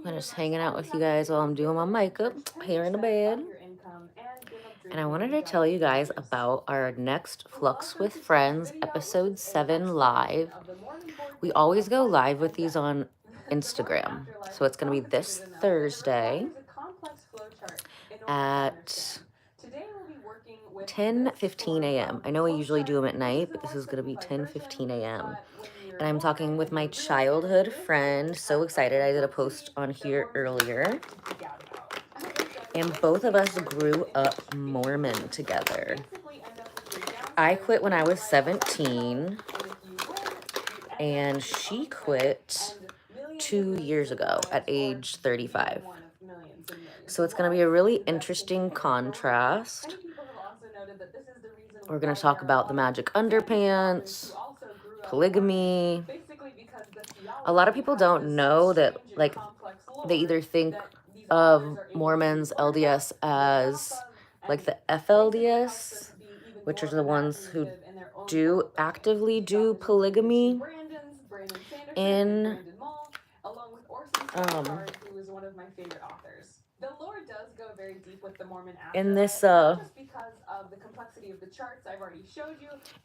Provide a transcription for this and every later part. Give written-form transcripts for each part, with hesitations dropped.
I'm just hanging out with you guys while I'm doing my makeup here in the bed. And I wanted to tell you guys about our next Flux with Friends episode 7 live. We always go live with these on Instagram. So it's going to be this Thursday at 10:15 a.m. I know we usually do them at night, but this is going to be 10:15 a.m. And I'm talking with my childhood friend. So excited. I did a post on here earlier. And both of us grew up Mormon together. I quit when I was 17, and she quit 2 years ago at age 35. So it's going to be a really interesting contrast. We're going to talk about the magic underpants, polygamy. A lot of people don't know that, like, they either think of Mormons LDS as like the FLDS, which are the ones who do actively do polygamy in in this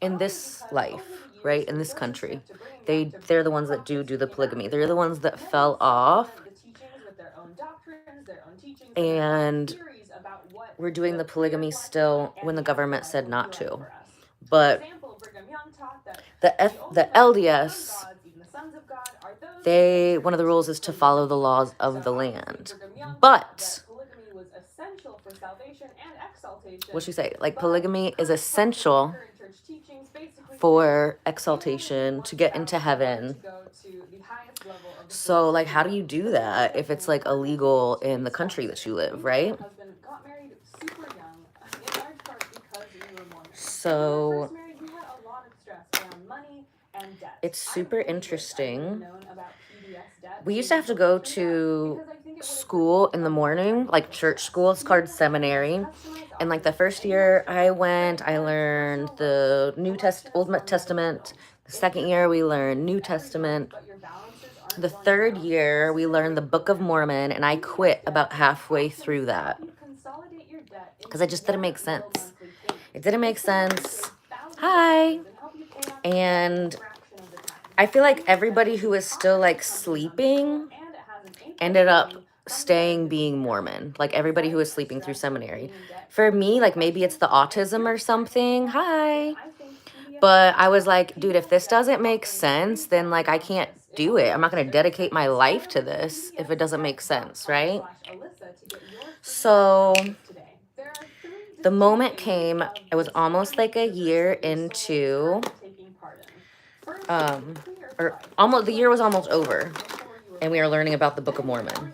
in this life, right? In this country. They're the ones that do the polygamy. They're the ones that fell off. And we're doing the polygamy still when the government said not to. But the LDS, one of the rules is to follow the laws of the land. But what should you say? Like, polygamy is essential for exaltation to get into heaven. So, like, how do you do that if it's like illegal in the country that you live, right? So it's super interesting. We used to have to go to school in the morning, like church school. It's called seminary. And like the first year I went, I learned the Old Testament. The second year we learned New Testament. The third year we learned the Book of Mormon, and I quit about halfway through that because it just didn't make sense. It didn't make sense. Hi. And I feel like everybody who is still like sleeping ended up being Mormon. Like everybody who was sleeping through seminary. For me, like maybe it's the autism or something. Hi. But I was like, dude, if this doesn't make sense, then like I can't do it. I'm not going to dedicate my life to this if it doesn't make sense, right? So the moment came, it was almost like a year into, the year was almost over, and we were learning about the Book of Mormon.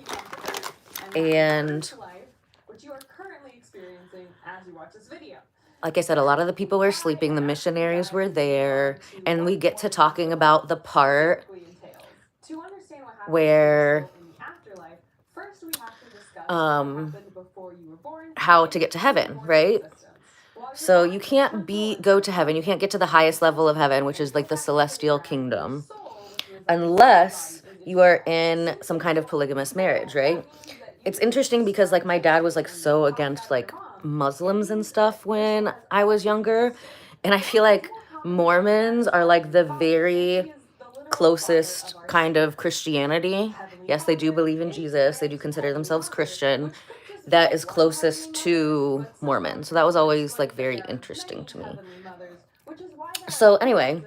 And like I said, a lot of the people were sleeping, the missionaries were there, and we get to talking about the part where how to get to heaven, right? So you can't go to heaven. You can't get to the highest level of heaven, which is like the celestial kingdom, unless you are in some kind of polygamous marriage, right? It's interesting because like my dad was like so against like Muslims and stuff when I was younger. And I feel like Mormons are like the very closest kind of Christianity. Yes, they do believe in Jesus. They do consider themselves Christian. That is closest to Mormon. So that was always like very interesting to me. So anyway,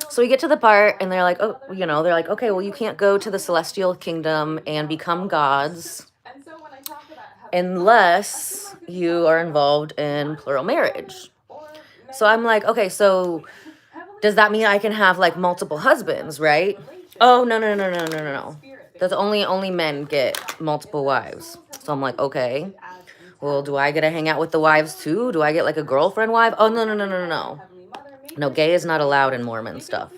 so we get to the part and they're like, oh, they're like, okay, well, you can't go to the celestial kingdom and become gods unless you are involved in plural marriage. So I'm like, okay, so does that mean I can have like multiple husbands, right? Oh, no. That's only men get multiple wives. So I'm like, okay, well, do I get to hang out with the wives too? Do I get like a girlfriend wife? Oh, no. No, gay is not allowed in Mormon stuff.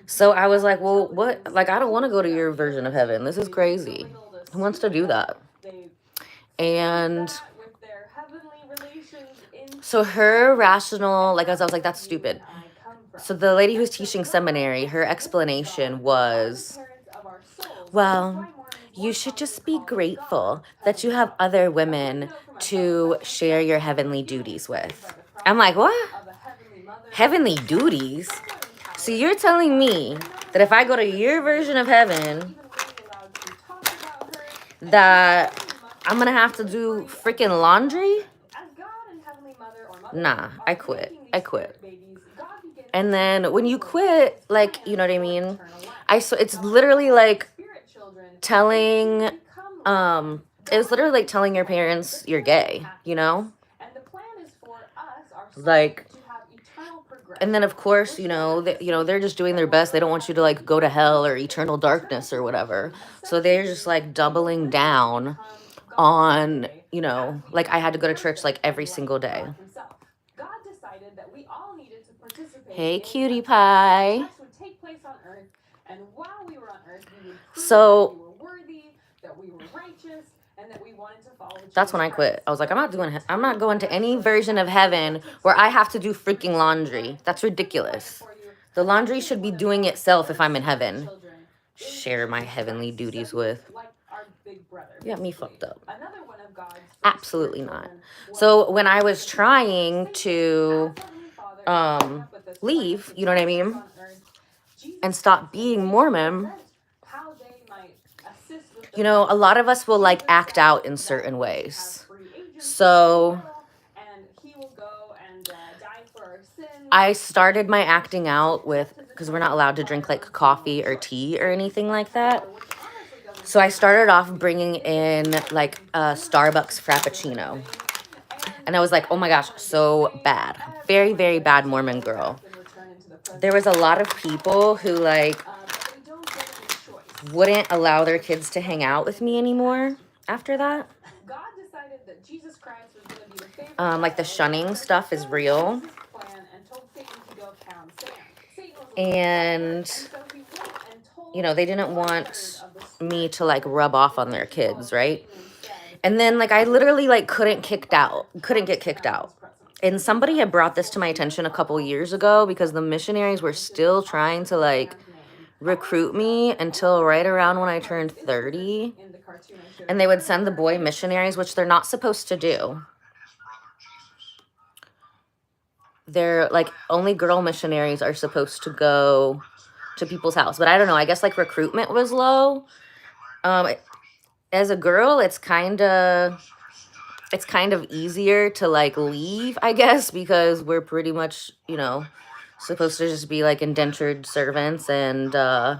So I was like, well, what? Like, I don't want to go to your version of heaven. This is crazy. Who wants to do that? And so her rational, like, as I was like, that's stupid. So the lady who's teaching seminary, her explanation was, well, You should just be grateful that you have other women to share your heavenly duties with. I'm like, what? Heavenly duties? So you're telling me that if I go to your version of heaven, that I'm gonna have to do freaking laundry? Nah, I quit. I quit. And then when you quit, like, you know what I mean? So it's literally like telling, it was literally like telling your parents you're gay, you know? Like, and then of course, they're just doing their best. They don't want you to like go to hell or eternal darkness or whatever. So they're just like doubling down on, like I had to go to church like every single day. Hey, cutie pie. So that's when I quit. I was like, I'm not going to any version of heaven where I have to do freaking laundry. That's ridiculous. The laundry should be doing itself if I'm in heaven. Share my heavenly duties with. You got me fucked up. Absolutely not. So when I was trying to leave, you know what I mean, and stop being Mormon, a lot of us will like act out in certain ways. So I started my acting out with, because we're not allowed to drink like coffee or tea or anything like that. So I started off bringing in like a Starbucks Frappuccino. And I was like, oh my gosh, so bad. Very, very bad Mormon girl. There was a lot of people who like wouldn't allow their kids to hang out with me anymore after that. Like the shunning stuff is real. And, they didn't want me to like rub off on their kids, right? And then like I literally like couldn't get kicked out. And somebody had brought this to my attention a couple years ago because the missionaries were still trying to like recruit me until right around when I turned 30. And they would send the boy missionaries, which they're not supposed to do. They're like only girl missionaries are supposed to go to people's house. But I don't know. I guess like recruitment was low. As a girl, it's kind of easier to like leave, I guess, because we're pretty much, supposed to just be like indentured servants and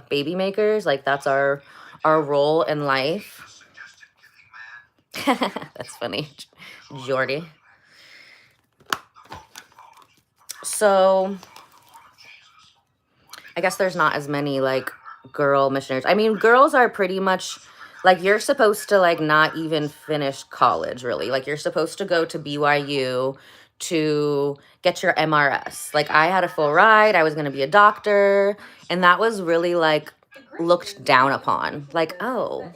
baby makers. Like that's our role in life. That's funny, Jordy. So I guess there's not as many like girl missionaries. I mean, girls are pretty much like, you're supposed to like not even finish college, really. Like you're supposed to go to BYU to get your MRS. Like I had a full ride. I was going to be a doctor. And that was really like looked down upon. Like, oh,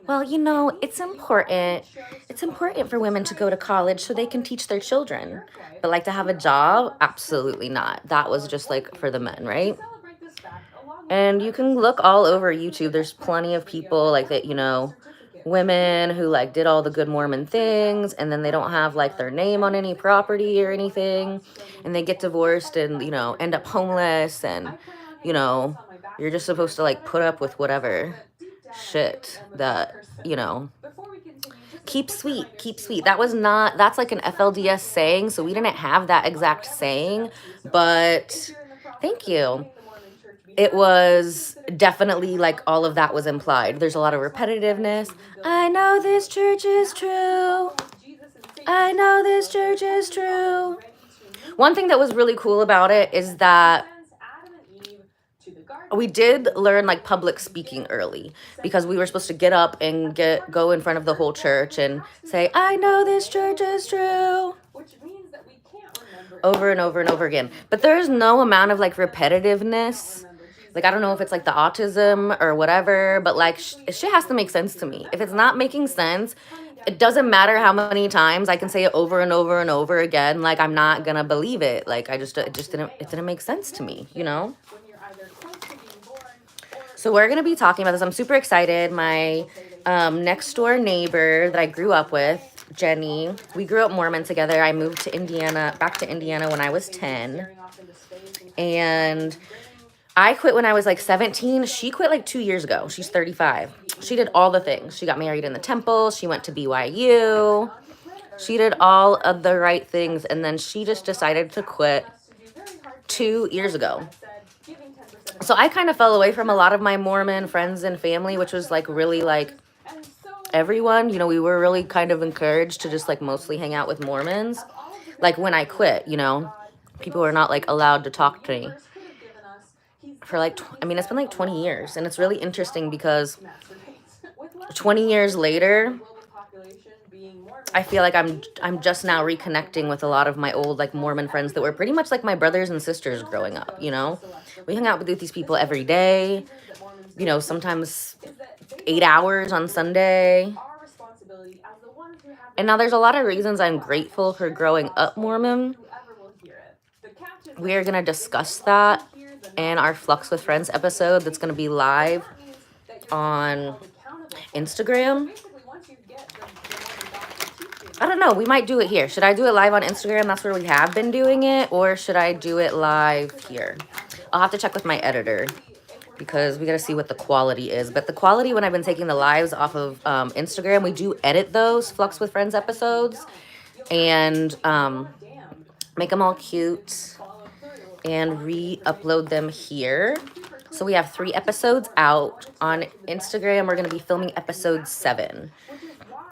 well, it's important. It's important for women to go to college so they can teach their children. But like to have a job, absolutely not. That was just like for the men, right? And you can look all over YouTube. There's plenty of people like that, women who like did all the good Mormon things and then they don't have like their name on any property or anything. And they get divorced and, end up homeless. And, you're just supposed to like put up with whatever shit that, keep sweet. That's like an FLDS saying. So we didn't have that exact saying, but thank you. It was definitely like all of that was implied. There's a lot of repetitiveness. I know this church is true. I know this church is true. One thing that was really cool about it is that we did learn like public speaking early because we were supposed to get up and go in front of the whole church and say, I know this church is true. Over and over and over again. But there's no amount of like repetitiveness. Like, I don't know if it's like the autism or whatever, but like shit has to make sense to me. If it's not making sense, it doesn't matter how many times I can say it over and over and over again. Like, I'm not gonna believe it. Like, it didn't make sense to me, So we're going to be talking about this. I'm super excited. My next door neighbor that I grew up with, Jenny, we grew up Mormon together. I moved to Indiana, back to Indiana when I was 10. And I quit when I was like 17. She quit like 2 years ago. She's 35. She did all the things. She got married in the temple. She went to BYU. She did all of the right things. And then she just decided to quit 2 years ago. So I kind of fell away from a lot of my Mormon friends and family, which was like really like everyone, you know, we were really kind of encouraged to just like mostly hang out with Mormons. Like when I quit, you know, people were not like allowed to talk to me for like, I mean, it's been like 20 years, and it's really interesting because 20 years later, I feel like I'm just now reconnecting with a lot of my old like Mormon friends that were pretty much like my brothers and sisters growing up, you know? We hung out with these people every day, you know, sometimes 8 hours on Sunday. And now there's a lot of reasons I'm grateful for growing up Mormon. We are going to discuss that in our Flux with Friends episode that's going to be live on Instagram. I don't know. We might do it here. Should I do it live on Instagram? That's where we have been doing it. Or should I do it live here? I'll have to check with my editor because we got to see what the quality is. But the quality when I've been taking the lives off of Instagram, we do edit those Flux with Friends episodes and make them all cute and re-upload them here. So we have 3 episodes out. On Instagram, we're going to be filming episode 7.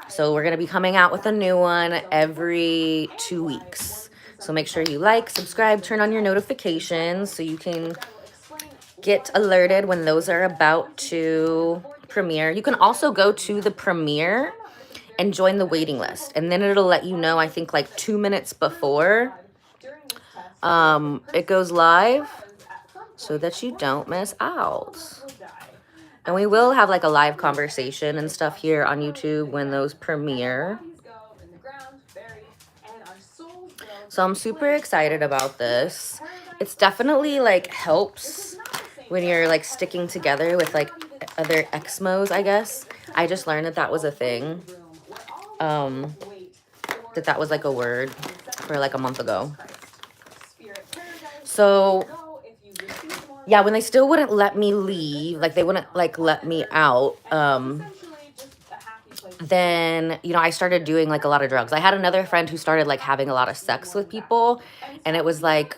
So we're going to be coming out with a new one every 2 weeks. So make sure you like, subscribe, turn on your notifications so you can get alerted when those are about to premiere. You can also go to the premiere and join the waiting list. And then it'll let you know, I think like 2 minutes before it goes live so that you don't miss out. And we will have like a live conversation and stuff here on YouTube when those premiere. So I'm super excited about this. It's definitely like helps when you're like sticking together with like other Exmos, I guess. I just learned that that was a thing. That was like a word for like a month ago. So yeah, when they still wouldn't let me leave, like they wouldn't like let me out, then, you know, I started doing like a lot of drugs. I had another friend who started like having a lot of sex with people, and it was like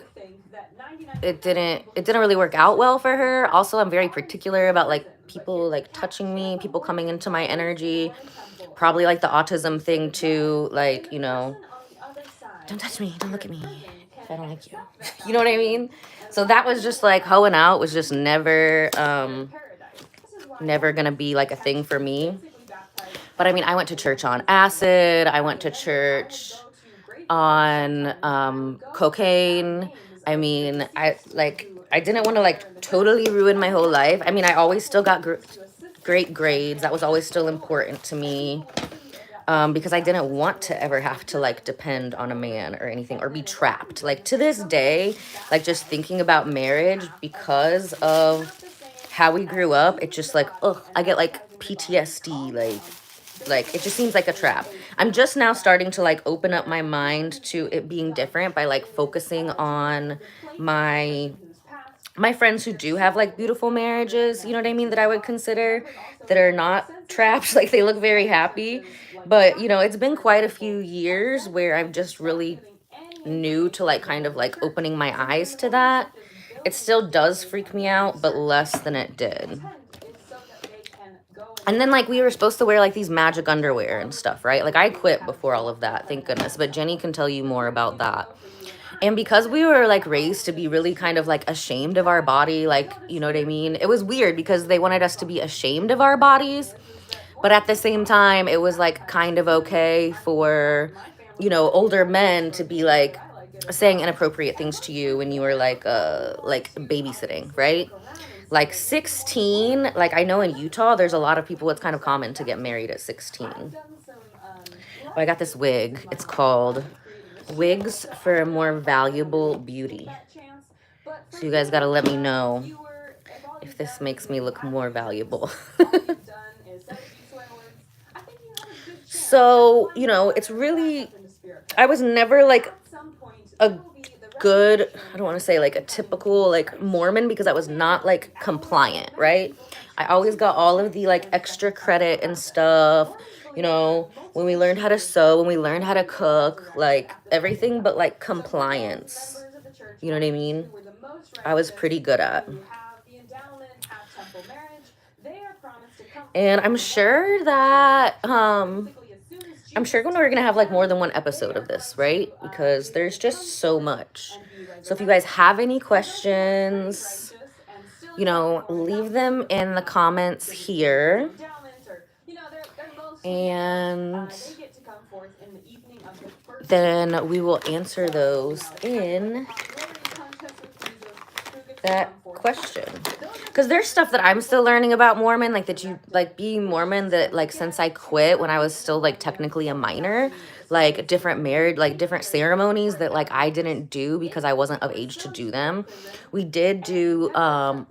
it didn't really work out well for her. Also, I'm very particular about like people like touching me, people coming into my energy. Probably like the autism thing too, like, you know, don't touch me, don't look at me if I don't like you. You know what I mean? So that was just like hoeing out was just never gonna be like a thing for me. But I mean, I went to church on acid. I went to church on cocaine. I mean, I didn't want to like totally ruin my whole life. I mean, I always still got great grades. That was always still important to me. Because I didn't want to ever have to like depend on a man or anything or be trapped. Like to this day, like just thinking about marriage because of how we grew up, it just like, ugh, I get like PTSD, like it just seems like a trap. I'm just now starting to like open up my mind to it being different by like focusing on my friends who do have like beautiful marriages, you know what I mean, that I would consider that are not trapped. Like they look very happy. But, you know, it's been quite a few years where I've just really new to like kind of like opening my eyes to that. It still does freak me out, but less than it did. And then like we were supposed to wear like these magic underwear and stuff, right? Like I quit before all of that, thank goodness. But Jenny can tell you more about that. And because we were like raised to be really kind of like ashamed of our body, like, you know what I mean? It was weird because they wanted us to be ashamed of our bodies. But at the same time, it was like kind of okay for, you know, older men to be like saying inappropriate things to you when you were like babysitting, right? Like 16, like I know in Utah, there's a lot of people, it's kind of common to get married at 16. But I got this wig. It's called Wigs for a More Valuable Beauty. So you guys got to let me know if this makes me look more valuable. So, you know, it's really, I was never like a good, I don't want to say like a typical like Mormon because I was not like compliant, right? I always got all of the like extra credit and stuff, you know, when we learned how to sew, when we learned how to cook, like everything but like compliance. You know what I mean? I was pretty good at. And I'm sure we're gonna have like more than one episode of this, right? Because there's just so much. So if you guys have any questions, you know, leave them in the comments here. And then we will answer those in that question. Because there's stuff that I'm still learning about Mormon, like that you like being Mormon, that like since I quit when I was still like technically a minor, like different ceremonies that like I didn't do because I wasn't of age to do them. We did do the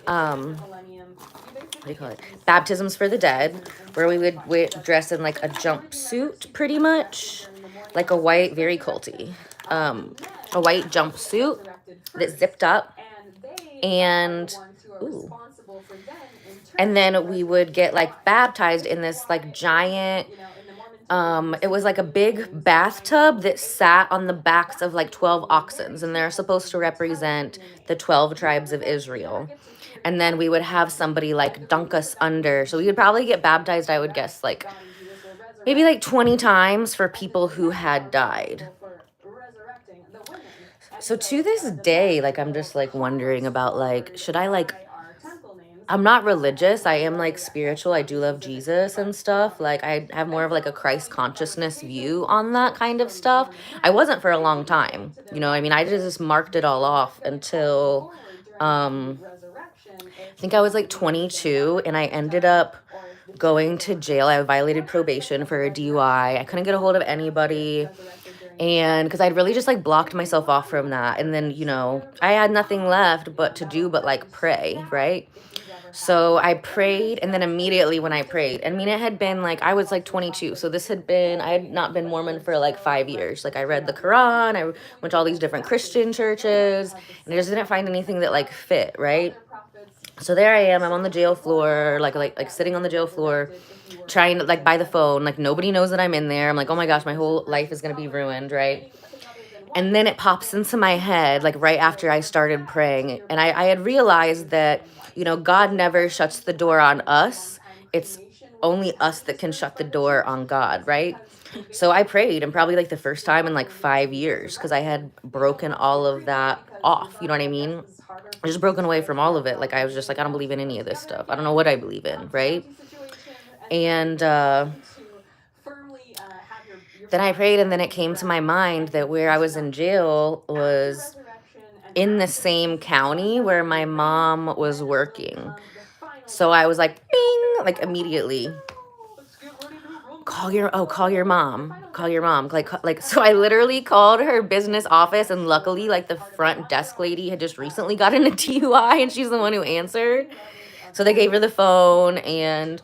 what do you call it? Baptisms for the dead, where we would dress in like a jumpsuit, pretty much, like a white, very culty, a white jumpsuit that zipped up, and ooh, and then we would get like baptized in this like giant. It was like a big bathtub that sat on the backs of like 12 oxens, and they're supposed to represent the 12 tribes of Israel. And then we would have somebody like dunk us under. So we would probably get baptized, I would guess, like maybe like 20 times for people who had died. So to this day, like I'm just like wondering about like, should I like, I'm not religious. I am like spiritual. I do love Jesus and stuff. Like I have more of like a Christ consciousness view on that kind of stuff. I wasn't for a long time. You know, I mean, I just marked it all off until I think I was like 22, and I ended up going to jail. I violated probation for a DUI. I couldn't get a hold of anybody. And because I'd really just like blocked myself off from that. And then, you know, I had nothing left but to do but like pray, right? So I prayed, and then immediately when I prayed, I mean, it had been like, I was like 22. So I had not been Mormon for like 5 years. Like I read the Quran, I went to all these different Christian churches, and I just didn't find anything that like fit, right? So there I am, I'm on the jail floor, like sitting on the jail floor, trying to like by the phone, like nobody knows that I'm in there. I'm like, oh my gosh, my whole life is gonna be ruined, right? And then it pops into my head, like right after I started praying. And I had realized that, you know, God never shuts the door on us. It's only us that can shut the door on God, right? So I prayed, and probably like the first time in like 5 years, because I had broken all of that off. You know what I mean? I just broken away from all of it. Like I was just like, I don't believe in any of this stuff. I don't know what I believe in, right? And then I prayed, and then it came to my mind that where I was in jail was in the same county where my mom was working. So I was like, bing, like immediately. Call your mom. Call your mom. Like, so I literally called her business office, and luckily, like the front desk lady had just recently gotten a DUI, and she's the one who answered. So they gave her the phone, and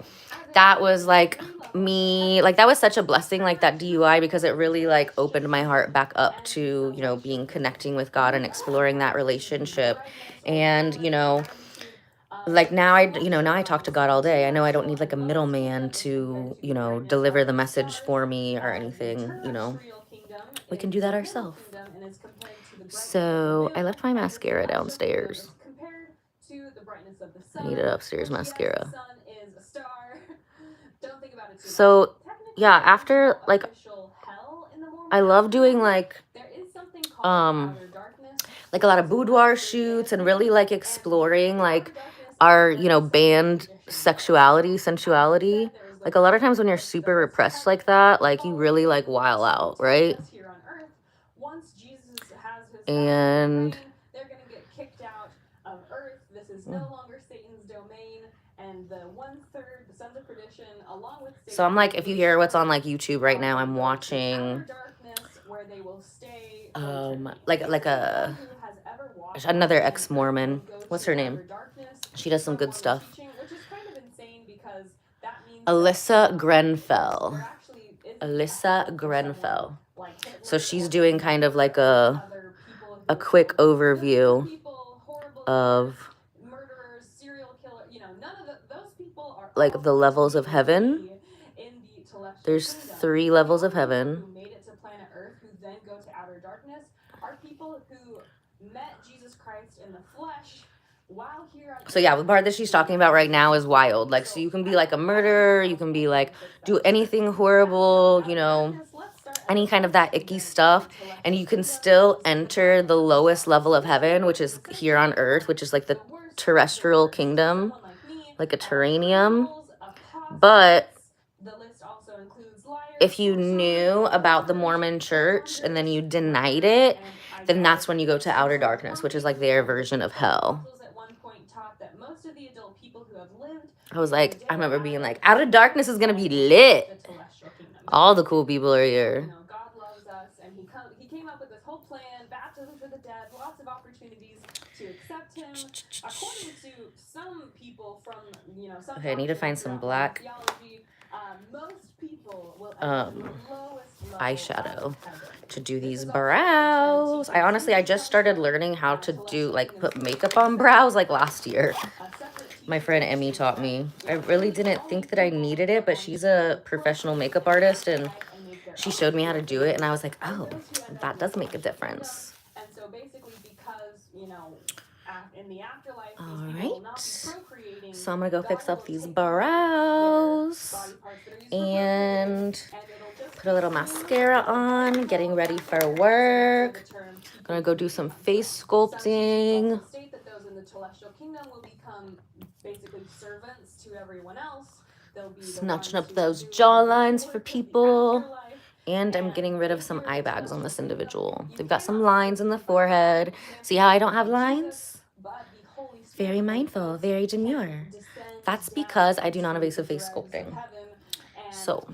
that was like me, like that was such a blessing, like that DUI, because it really like opened my heart back up to, you know, connecting with God and exploring that relationship. And, you know, like now I talk to God all day. I know I don't need like a middleman to, you know, deliver the message for me or anything, you know. We can do that ourselves. So I left my mascara downstairs. I need an upstairs mascara. So yeah, after like I love doing like a lot of boudoir shoots, and really like exploring like our, you know, band sensuality. Like a lot of times when you're super repressed like that, like you really like wild out, right? And so I'm like, if you hear what's on like YouTube right now, I'm watching like a another ex-Mormon. What's her name? She does some good stuff. Alyssa Grenfell. Alyssa Grenfell. So she's doing kind of like a quick overview of like the levels of heaven. There's 3 levels of heaven. So yeah, the part that she's talking about right now is wild. Like, so you can be like a murderer, you can be like, do anything horrible, you know, any kind of that icky stuff, and you can still enter the lowest level of heaven, which is here on earth, which is like the terrestrial kingdom, like a terranium. But if you knew about the Mormon church and then you denied it, then that's when you go to outer darkness, which is like their version of hell. I was like, I remember being like, outer darkness is gonna be lit. All the cool people are here. He came up with this whole plan, baptism for the dead, lots of opportunities to accept him. According to some people from, you know, some okay, I need to find some black theology, most people will eyeshadow to do these brows. I just started learning how to do like put makeup on brows like last year. My friend Emmy taught me. I really didn't think that I needed it, but she's a professional makeup artist and she showed me how to do it, and I was like, oh, that does make a difference. All right. So I'm going to go fix up these brows and put a little mascara on, getting ready for work. I'm going to go do some face sculpting. Snatching up those jawlines for people. And I'm getting rid of some eye bags on this individual. They've got some lines in the forehead. See how I don't have lines? Very mindful, very demure. That's because I do non-invasive face sculpting. So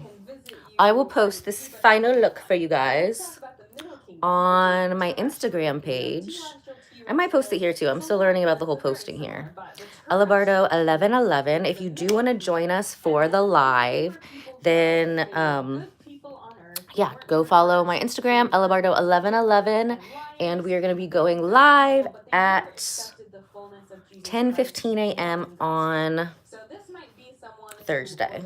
I will post this final look for you guys on my Instagram page. I might post it here too. I'm still learning about the whole posting here. Bardo 1111. If you do want to join us for the live, then yeah, go follow my Instagram, Bardo 1111, and we are going to be going live at 10:15 a.m. on Thursday.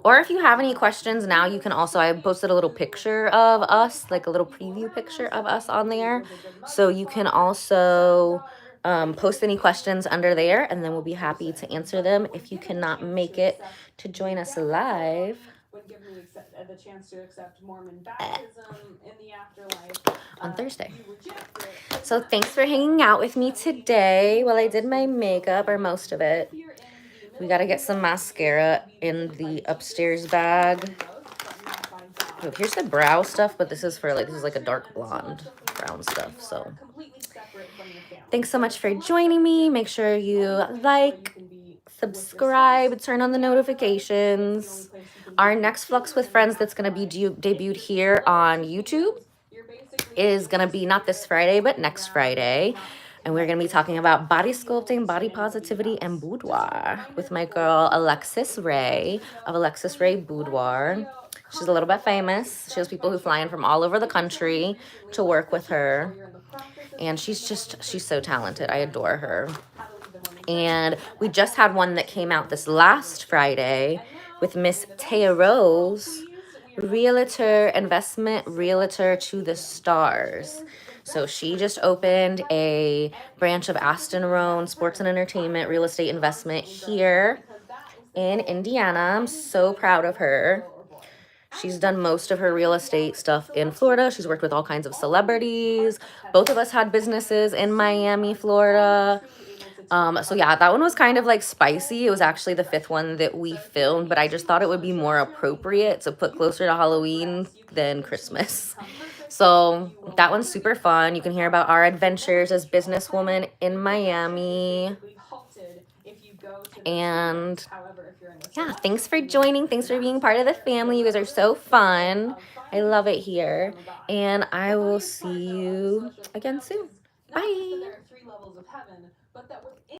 Or if you have any questions now, you can also, I posted a little picture of us, like a little preview picture of us on there. So you can also post any questions under there, and then we'll be happy to answer them if you cannot make it to join us live. The chance to accept Mormon baptism in the afterlife on Thursday. So thanks for hanging out with me today while I did my makeup, or most of it. We got to get some mascara in the upstairs bag. Oh, here's the brow stuff, but this is like a dark blonde brown stuff. So thanks so much for joining me. Make sure you like, subscribe, turn on the notifications. Our next Flux with Friends that's going to be debuted here on YouTube is going to be not this Friday, but next Friday. And we're going to be talking about body sculpting, body positivity, and boudoir with my girl Alexis Ray of Alexis Ray Boudoir. She's a little bit famous. She has people who fly in from all over the country to work with her. And she's so talented. I adore her. And we just had one that came out this last Friday with Miss Taya Rose, investment realtor to the stars. So she just opened a branch of Aston Roan Sports and Entertainment Real Estate Investment here in Indiana. I'm so proud of her. She's done most of her real estate stuff in Florida. She's worked with all kinds of celebrities. Both of us had businesses in Miami, Florida. So yeah, that one was kind of like spicy. It was actually the 5th one that we filmed, but I just thought it would be more appropriate to put closer to Halloween than Christmas. So that one's super fun. You can hear about our adventures as businesswomen in Miami. And yeah, thanks for joining. Thanks for being part of the family. You guys are so fun. I love it here. And I will see you again soon. Bye.